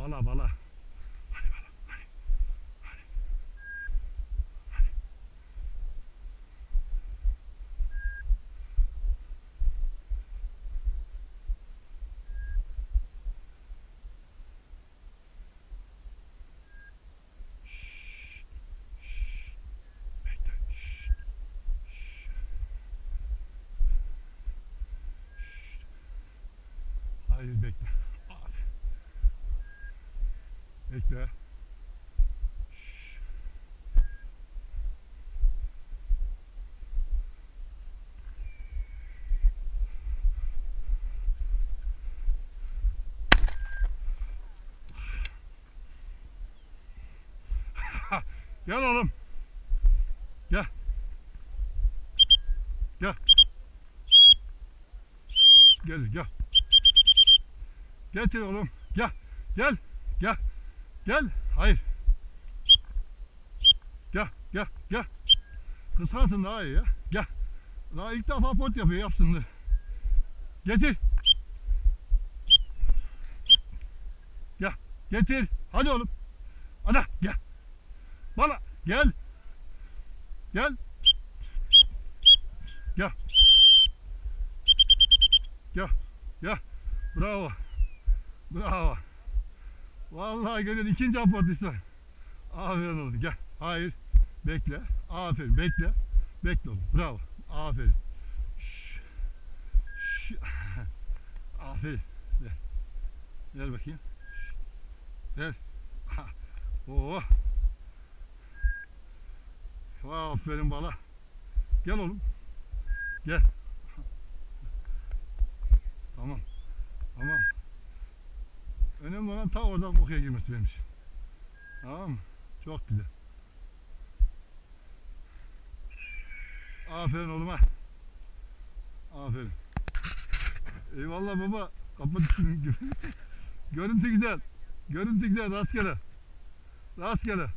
Bala bala. Hadi bala. Hadi. Hadi. Hadi. Şşt. Şşt. Bekle. Şşt. Şşt. Şşt. Hayır bekle. Aferin. Bekle. Şşt. Gel oğlum. Gel. Gel. Gel gel. Getir oğlum. Gel. Gel. Gel. Gel. Hayır. Gel. Gel. Gel. Kıskansın daha iyi ya. Gel. Daha ilk defa pot yapıyor. Yapsın da. Getir. Gel. Getir. Hadi oğlum. Hadi gel. Bana gel. Gel. Gel. Gel. Gel. Bravo. Bravo. Vallahi gönül ikinci aportisi var. Aferin oğlum. Gel. Hayır. Bekle. Aferin. Bekle. Bekle oğlum. Bravo. Aferin. Şş. Şş. Aferin. Ver. Ver bakayım. Şş. Ver. Oh. Aferin bala. Gel oğlum. Gel. Tamam. Tamam. Önemli olan ta oradan okuya girmesi benim için. Tamam mı? Çok güzel. Aferin oğluma. Aferin. Eyvallah baba. Kapat. Görüntü güzel. Görüntü güzel. Rastgele. Rastgele.